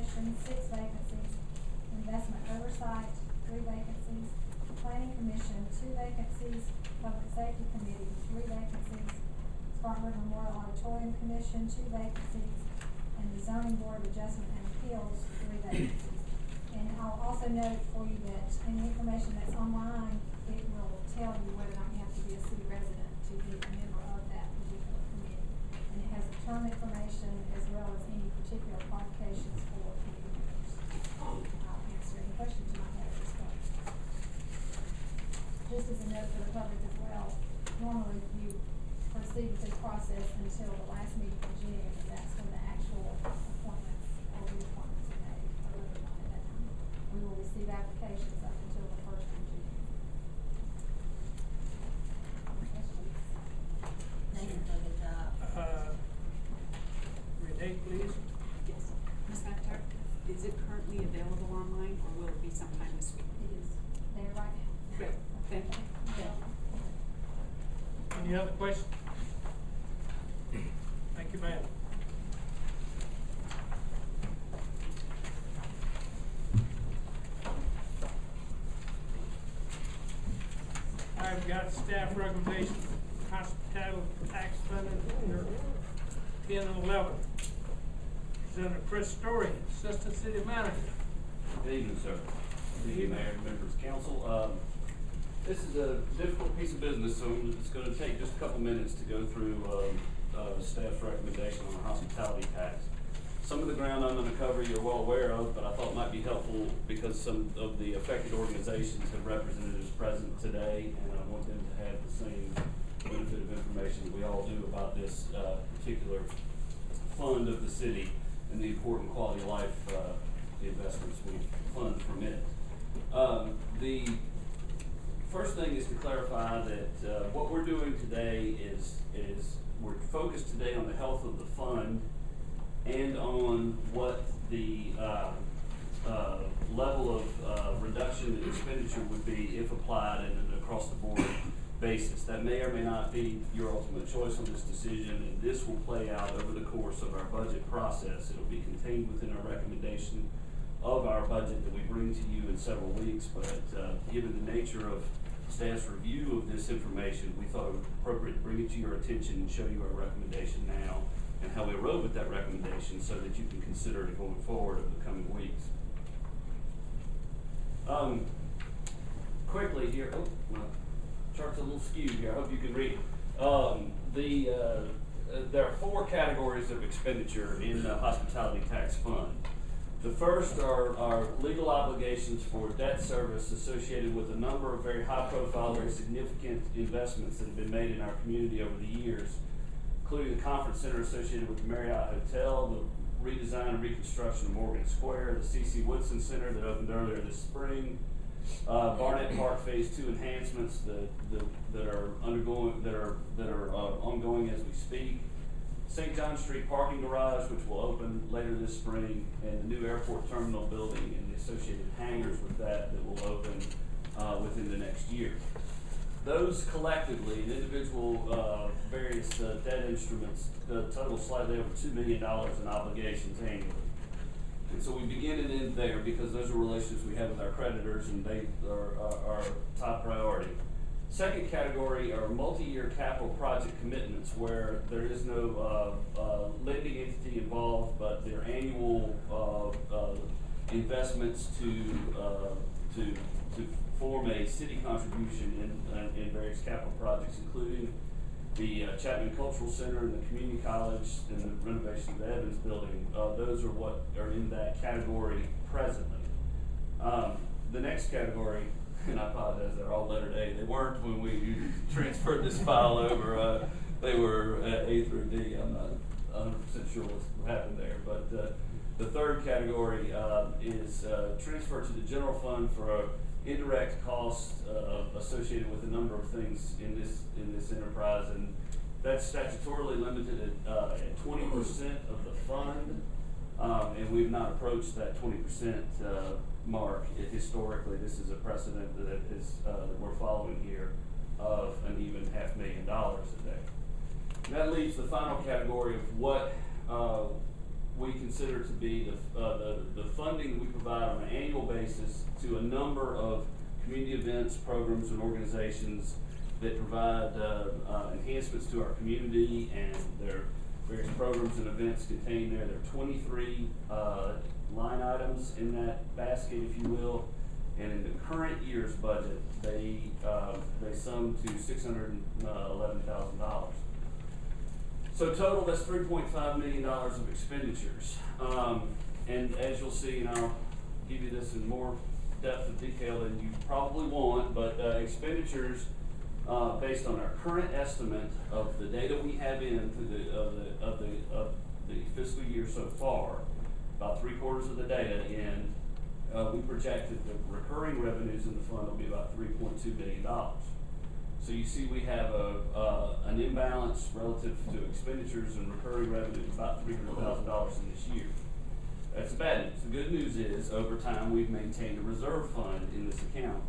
Commission, 6 vacancies. Investment Oversight, 3 vacancies. Planning Commission, 2 vacancies. Public Safety Committee, 3 vacancies. Spartanburg Memorial Auditorium Commission, 2 vacancies. And the Zoning Board of Adjustment and Appeals, 3 vacancies. And I'll also note for you that any information that's online, it will tell you whether or not you have to be a city resident to be a member of that particular committee. And it has the term information as well as any particular qualifications for committee members. I'll answer any questions you might have at this point. Just as a note for the public as well, normally you proceed with this process until the last meeting in June, and that's when the actual appointments or reappointments are made, or voted on at that time. We will receive applications up until the 1st of June. Questions? Thank you for the job. Renee, please. Yes. Ms. McIntyre, is it currently available online, or will it be sometime this week? It is there right now. Great, thank you. Any other questions? Thank you, ma'am. I've got staff recommendations, hospitality tax funding under 10 and 11. Senator Chris Story, Assistant City Manager. Good evening, sir. Good evening, Mayor and members of council. This is a difficult piece of business, so it's going to take just a couple minutes to go through staff's recommendation on the hospitality tax. Some of the ground I'm going to cover you're well aware of, but I thought might be helpful because some of the affected organizations have representatives present today, and I want them to have the same benefit of information that we all do about this particular fund of the city and the important quality of life the investments we fund from it. The first thing is to clarify that what we're doing today is we're focused today on the health of the fund and on what the level of reduction in expenditure would be if applied in an across-the-board basis. That may or may not be your ultimate choice on this decision, and this will play out over the course of our budget process. It'll be contained within our recommendation of our budget that we bring to you in several weeks, but given the nature of staff's review of this information, we thought it was appropriate to bring it to your attention and show you our recommendation now and how we rode with that recommendation so that you can consider it going forward over the coming weeks. Quickly here, my chart's a little skewed here, I hope you can read. There are 4 categories of expenditure in the hospitality tax fund. The first are legal obligations for debt service associated with a number of very high-profile, very significant investments that have been made in our community over the years, including the conference center associated with the Marriott Hotel, the redesign and reconstruction of Morgan Square, the C.C. Woodson Center that opened earlier this spring, Barnet Park Phase 2 enhancements that are ongoing as we speak, St. John Street parking garage, which will open later this spring, and the new airport terminal building and the associated hangars with that will open within the next year. Those collectively, and individual various debt instruments, total slightly over $2 million in obligations annually. And so we begin and end there because those are relationships we have with our creditors, and they are our top priority. Second category are multi-year capital project commitments where there is no lending entity involved, but they're annual investments to form a city contribution in various capital projects, including the Chapman Cultural Center and the Community College and the renovation of the Evans Building. Those are what are in that category presently. The next category, and I apologize, they're all lettered A. They weren't when we transferred this file over. They were A through D. I'm not 100% sure what happened there. But the third category is transfer to the general fund for indirect costs associated with a number of things in this enterprise, and that's statutorily limited at 20% of the fund, and we've not approached that 20% mark. Historically, this is a precedent that we're following here of an even $500,000 a day. That leaves the final category of what we consider consider to be the funding that we provide on an annual basis to a number of community events, programs, and organizations that provide enhancements to our community, and there are various programs and events contained there. There are 23 line items in that basket, if you will, and in the current year's budget, they sum to $611,000. So total, that's $3.5 million of expenditures. And as you'll see, and I'll give you this in more depth of detail than you probably want, but expenditures based on our current estimate of the data we have in through the fiscal year so far, about 3/4 of the data in, we projected the recurring revenues in the fund will be about $3.2 billion. So you see we have an imbalance relative to expenditures and recurring revenue of about $300,000 in this year. That's the bad news. The good news is, over time, we've maintained a reserve fund in this account.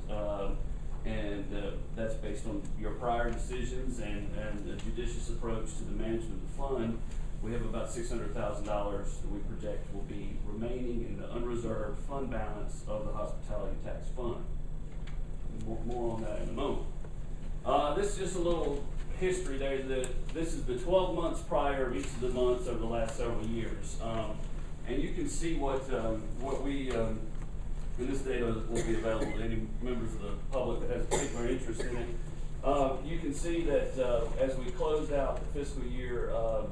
That's based on your prior decisions and a judicious approach to the management of the fund. We have about $600,000 that we project will be remaining in the unreserved fund balance of the hospitality tax fund. More on that in a moment. This is just a little history there. This is the 12 months prior of each of the months over the last several years. And you can see what we, and this data will be available to any members of the public that has particular interest in it. You can see that as we closed out the fiscal year of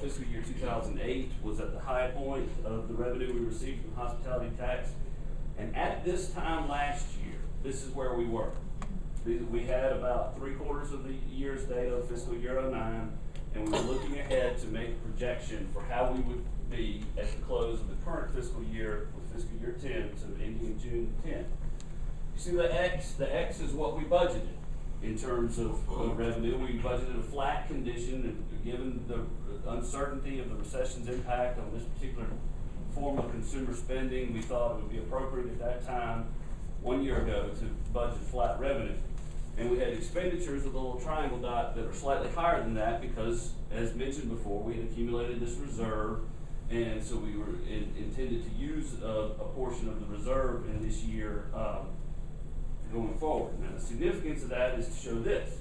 fiscal year 2008 was at the high point of the revenue we received from hospitality tax. And at this time last year, this is where we were. We had about 3/4 of the year's data of fiscal year 2009, and we were looking ahead to make a projection for how we would be at the close of the current fiscal year, with fiscal year 10, so ending June 10. You see the X? The X is what we budgeted in terms of revenue. We budgeted a flat condition, and given the uncertainty of the recession's impact on this particular form of consumer spending, we thought it would be appropriate at that time, 1 year ago, to budget flat revenue. And we had expenditures with a little triangle dot that are slightly higher than that because, as mentioned before, we had accumulated this reserve, and so we were intended to use a portion of the reserve in this year going forward. Now, the significance of that is to show this.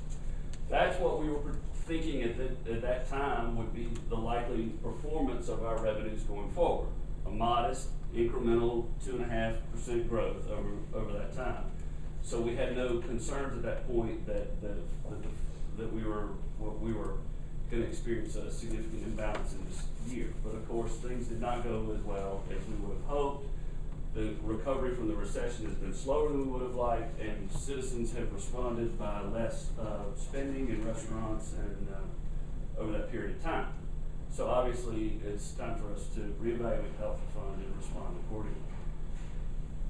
That's what we were thinking at that time would be the likely performance of our revenues going forward. A modest, incremental 2.5% growth over that time. So we had no concerns at that point that we were going to experience a significant imbalance in this year. But of course, things did not go as well as we would have hoped. The recovery from the recession has been slower than we would have liked, and citizens have responded by less spending in restaurants and over that period of time. So obviously, it's time for us to reevaluate the health of the fund and respond accordingly.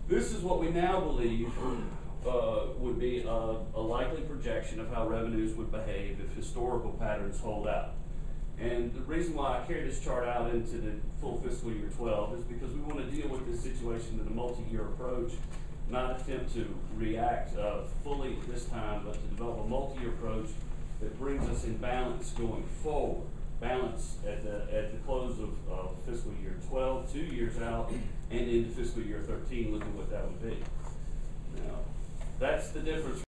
This is what we now believe would be a likely projection of how revenues would behave if historical patterns hold out. And the reason why I carry this chart out into the full fiscal year 12 is because we want to deal with this situation in a multi-year approach, not attempt to react fully this time, but to develop a multi-year approach that brings us in balance going forward. Balance at the close of fiscal year 12, 2 years out, and into fiscal year 13, looking at what that would be. Now, that's the difference